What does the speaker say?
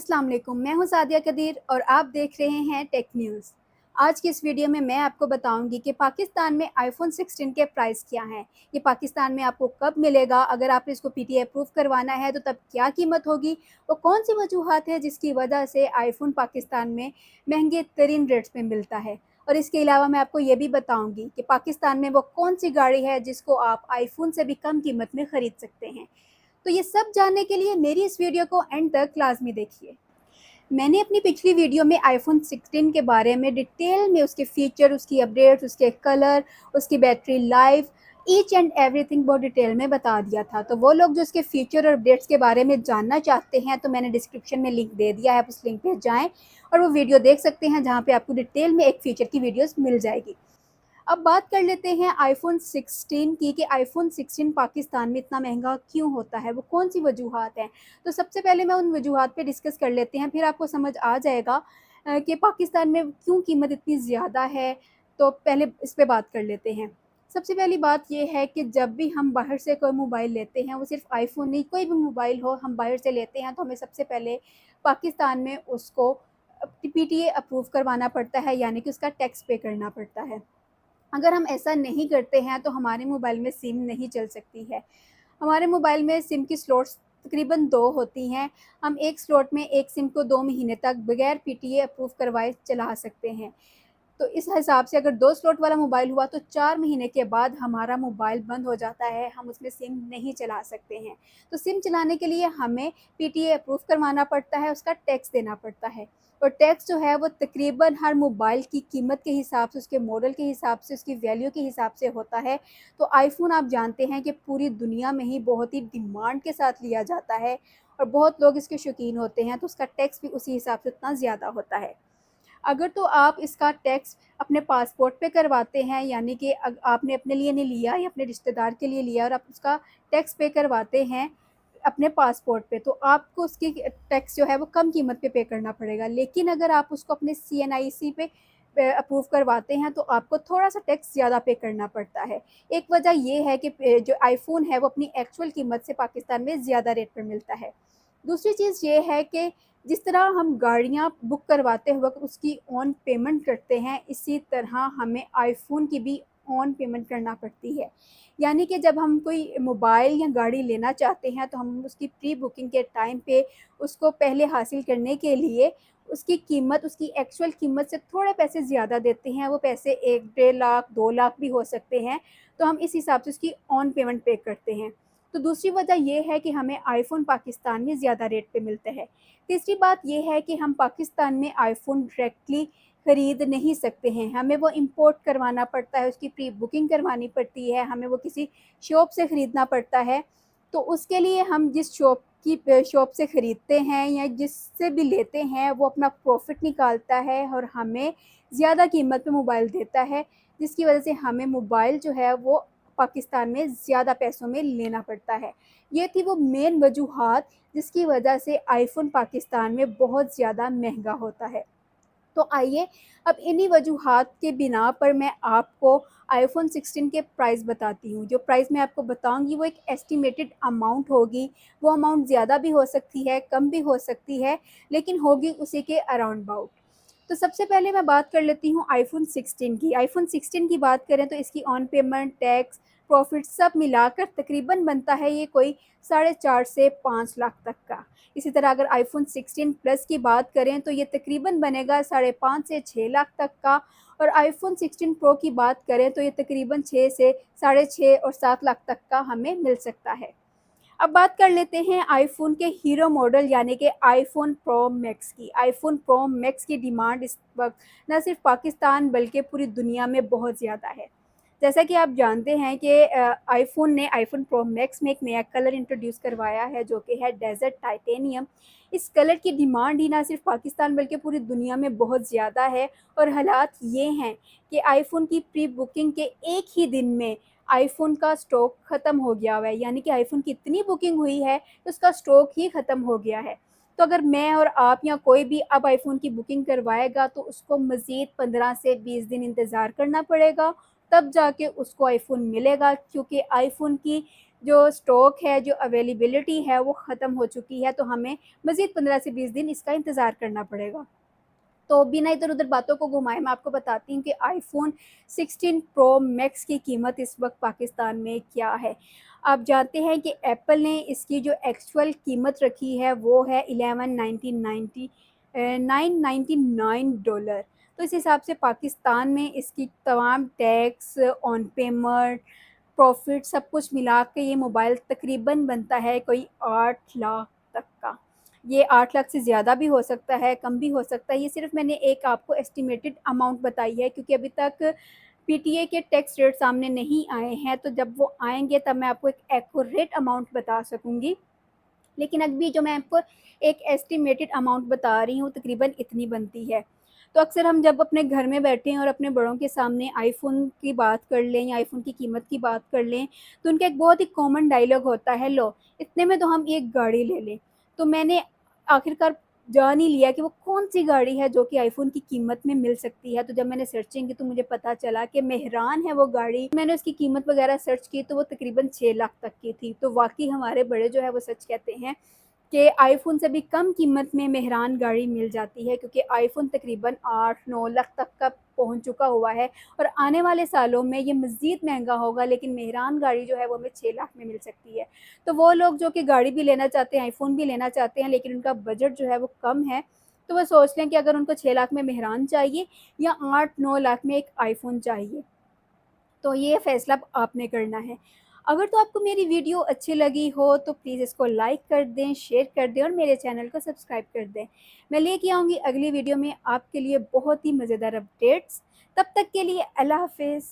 अस्सलाम वालेकुम, मैं हूँ सादिया कदीर और आप देख रहे हैं टेक न्यूज़। आज की इस वीडियो में मैं आपको बताऊंगी कि पाकिस्तान में आईफ़ोन 16 के प्राइस क्या हैं। ये पाकिस्तान में आपको कब मिलेगा, अगर आपने इसको पीटीए अप्रूव करवाना है तो तब क्या कीमत होगी और कौन सी वजूहात है जिसकी वजह से आईफ़ोन पाकिस्तान में महंगे तरीन रेट्स में मिलता है। और इसके अलावा मैं आपको ये भी बताऊँगी कि पाकिस्तान में वो कौन सी गाड़ी है जिसको आप आईफ़ोन से भी कम कीमत में ख़रीद सकते हैं। तो ये सब जानने के लिए मेरी इस वीडियो को एंड तक लाज़मी देखिए। मैंने अपनी पिछली वीडियो में आईफ़ोन 16 के बारे में डिटेल में उसके फ़ीचर, उसकी अपडेट्स, उसके कलर, उसकी battery life, each and everything बहुत डिटेल में बता दिया था। तो वो लोग जो उसके फ़ीचर और अपडेट्स के बारे में जानना चाहते हैं तो मैंने डिस्क्रिप्शन में लिंक दे दिया है, आप उस लिंक पे जाएँ और वो वीडियो देख सकते हैं जहाँ पे आपको डिटेल में एक फ़ीचर की वीडियोज़ मिल जाएगी। अब बात कर लेते हैं आईफ़ोन 16 की कि आईफ़ोन 16 पाकिस्तान में इतना महँगा क्यों होता है, वो कौन-सी वजूहात हैं। तो सबसे पहले मैं उन वजूहात पे डिस्कस कर लेते हैं, फिर आपको समझ आ जाएगा कि पाकिस्तान में क्यों कीमत इतनी ज़्यादा है, तो पहले इस पे बात कर लेते हैं। सबसे पहली बात ये है कि जब भी हम बाहर से कोई मोबाइल लेते हैं, वो सिर्फ़ आईफ़ोन नहीं, कोई भी मोबाइल हो हम बाहर से लेते हैं तो हमें सबसे पहले पाकिस्तान में उसको पीटीए अप्रूव करवाना पड़ता है, यानी कि उसका टैक्स पे करना पड़ता है। अगर हम ऐसा नहीं करते हैं तो हमारे मोबाइल में सिम नहीं चल सकती है। हमारे मोबाइल में सिम की स्लॉट्स तकरीबन 2 होती हैं। हम एक स्लॉट में एक सिम को 2 महीने तक बगैर पीटीए अप्रूव करवाए चला सकते हैं। तो इस हिसाब से अगर 2 स्लॉट वाला मोबाइल हुआ तो 4 महीने के बाद हमारा मोबाइल बंद हो जाता है, हम उसमें सिम नहीं चला सकते हैं। तो सिम चलाने के लिए हमें पीटीए अप्रूव करवाना पड़ता है, उसका टैक्स देना पड़ता है और टैक्स जो है वो तकरीबन हर मोबाइल की कीमत के हिसाब से, उसके मॉडल के हिसाब से, उसकी वैल्यू के हिसाब से होता है। तो आईफ़ोन आप जानते हैं कि पूरी दुनिया में ही बहुत ही डिमांड के साथ लिया जाता है और बहुत लोग इसके शौकीन होते हैं, तो उसका टैक्स भी उसी हिसाब से उतना ज़्यादा होता है। अगर तो आप इसका टैक्स अपने पासपोर्ट पे करवाते हैं, यानी कि आपने अपने लिए नहीं लिया या अपने रिश्तेदार के लिए लिया और आप उसका टैक्स पे करवाते हैं अपने पासपोर्ट पे, तो आपको उसकी टैक्स जो है वो कम कीमत पे करना पड़ेगा। लेकिन अगर आप उसको अपने सीएनआईसी पे अप्रूव करवाते हैं तो आपको थोड़ा-सा टैक्स ज़्यादा पे करना पड़ता है। एक वजह ये है कि जो आईफ़ोन है वो अपनी एक्चुअल कीमत से पाकिस्तान में ज़्यादा रेट पर मिलता है। दूसरी चीज़ ये है कि जिस तरह हम गाड़ियाँ बुक करवाते वक़्त उसकी ऑन पेमेंट करते हैं, इसी तरह हमें आईफ़ोन की भी ऑन पेमेंट करना पड़ती है। यानी कि जब हम कोई मोबाइल या गाड़ी लेना चाहते हैं, तो हम उसकी प्री बुकिंग के टाइम पे उसको पहले हासिल करने के लिए उसकी कीमत, उसकी एक्चुअल कीमत से थोड़े पैसे ज़्यादा देते हैं। वो पैसे 1 डेढ़ लाख, 2 लाख भी हो सकते हैं, तो हम इस हिसाब से उसकी ऑन पेमेंट पे करते हैं। तो दूसरी वजह ये है कि हमें आईफ़ोन पाकिस्तान में ज़्यादा रेट पे मिलता है। तीसरी बात ये है कि हम पाकिस्तान में आईफ़ोन डायरेक्टली खरीद नहीं सकते हैं, हमें वो इम्पोर्ट करवाना पड़ता है, उसकी प्री बुकिंग करवानी पड़ती है, हमें वो किसी शॉप से ख़रीदना पड़ता है। तो उसके लिए हम जिस शॉप से ख़रीदते हैं या जिससे भी लेते हैं, वो अपना प्रॉफ़िट निकालता है और हमें ज़्यादा कीमत पे मोबाइल देता है, जिसकी वजह से हमें मोबाइल जो है वो पाकिस्तान में ज़्यादा पैसों में लेना पड़ता है। ये थी वो मेन वजूहात जिसकी वजह से आईफ़ोन पाकिस्तान में बहुत ज़्यादा महंगा होता है। तो आइए अब इन्हीं वजूहात के बिना पर मैं आपको आईफ़ोन 16 के प्राइस बताती हूँ। जो प्राइस मैं आपको बताऊँगी वो एक एस्टिमेटेड अमाउंट होगी, वो अमाउंट ज़्यादा भी हो सकती है, कम भी हो सकती है, लेकिन होगी उसी के अराउंड अबाउट। तो सबसे पहले मैं बात कर लेती हूँ आईफ़ोन 16 की। आईफ़ोन 16 की बात करें तो इसकी ऑन पेमेंट, टैक्स, प्रॉफ़िट सब मिलाकर तकरीबन बनता है ये कोई साढ़े 4 से 5 लाख तक का। इसी तरह अगर आईफ़ोन 16 प्लस की बात करें तो ये तकरीबन बनेगा साढ़े 5 से 6 लाख तक का और आईफ़ोन 16 प्रो की बात करें तो ये तकरीबन 6 से साढ़े 6 और 7 लाख तक का हमें मिल सकता है। अब बात कर लेते हैं आईफ़ोन के हीरो मॉडल यानी कि आईफ़ोन प्रो मैक्स की। आईफ़ोन प्रो मैक्स की डिमांड इस वक़्त न सिर्फ़ पाकिस्तान बल्कि पूरी दुनिया में बहुत ज़्यादा है। जैसा कि आप जानते हैं कि आईफ़ोन ने आईफ़ोन प्रो मैक्स में एक नया कलर इंट्रोड्यूस करवाया है जो कि है डेज़र्ट टाइटेनियम। इस कलर की डिमांड ही ना सिर्फ़ पाकिस्तान बल्कि पूरी दुनिया में बहुत ज़्यादा है और हालात ये हैं कि आईफ़ोन की प्री बुकिंग के एक ही दिन में आईफ़ोन का स्टॉक ख़त्म हो गया हुआ है, यानी कि आईफ़ोन की इतनी बुकिंग हुई है कि उसका स्टॉक ही ख़त्म हो गया है। तो अगर मैं और आप या कोई भी अब आईफ़ोन की बुकिंग करवाएगा तो उसको मज़ीद 15 से 20 दिन इंतज़ार करना पड़ेगा, तब जाके उसको आईफ़ोन मिलेगा क्योंकि आईफ़ोन की जो स्टॉक है, जो अवेलेबिलिटी है वो ख़त्म हो चुकी है, तो हमें मज़ीद 15 से 20 दिन इसका इंतज़ार करना पड़ेगा। तो बिना इधर-उधर बातों को घुमाए मैं आपको बताती हूँ कि आईफ़ोन 16 प्रो मैक्स की कीमत इस वक़्त पाकिस्तान में क्या है। आप जानते हैं कि एप्पल ने इसकी जो एक्चुअल कीमत रखी है वो है 999 डॉलर। तो इस हिसाब से पाकिस्तान में इसकी तमाम टैक्स, ऑन पेमेंट, प्रॉफ़िट सब कुछ मिला के ये मोबाइल तकरीबन बनता है कोई 8 लाख तक का। ये 8 लाख से ज़्यादा भी हो सकता है, कम भी हो सकता है। ये सिर्फ़ मैंने एक आपको एस्टिमेटेड अमाउंट बताई है, क्योंकि अभी तक पीटीए के टैक्स रेट सामने नहीं आए हैं, तो जब वो आएँगे तब मैं आपको एक एक्यूरेट अमाउंट बता सकूँगी। लेकिन अभी जो मैं आपको एक एस्टिमेटेड अमाउंट बता रही हूँ, तकरीबन इतनी बनती है। तो अक्सर हम जब अपने घर में बैठे हैं और अपने बड़ों के सामने आईफ़ोन की बात कर लें या आईफ़ोन की कीमत की बात कर लें, तो उनका एक बहुत ही कॉमन डायलॉग होता है, लो इतने में तो हम एक गाड़ी ले लें। तो मैंने आखिरकार जान ही लिया कि वो कौन-सी गाड़ी है जो कि आईफ़ोन की कीमत में मिल सकती है। तो जब मैंने सर्चिंग की तो मुझे पता चला कि मेहरान है वो गाड़ी। मैंने उसकी कीमत वग़ैरह सर्च की तो वो तकरीबन 6 लाख तक की थी। तो वाक़ई हमारे बड़े जो है वो सच कहते हैं कि आईफ़ोन से भी कम कीमत में मेहरान गाड़ी मिल जाती है, क्योंकि आईफ़ोन तकरीबन 8-9 लाख तक का पहुँच चुका हुआ है और आने वाले सालों में ये मज़ीद महँगा होगा, लेकिन मेहरान गाड़ी जो है वो हमें 6 लाख में मिल सकती है। तो वो लोग जो कि गाड़ी भी लेना चाहते हैं, आईफ़ोन भी लेना चाहते हैं, लेकिन उनका बजट जो है वो कम है, तो वो सोच लें कि अगर उनको 6 लाख में मेहरान चाहिए या 8-9 लाख में एक आईफ़ोन चाहिए। तो ये फ़ैसला अब आपने करना है। अगर तो आपको मेरी वीडियो अच्छी लगी हो तो प्लीज़ इसको लाइक कर दें, शेयर कर दें और मेरे चैनल को सब्सक्राइब कर दें। मैं लेके आऊँगी अगली वीडियो में आपके लिए बहुत ही मज़ेदार अपडेट्स। तब तक के लिए अल्लाह हाफ़िज़।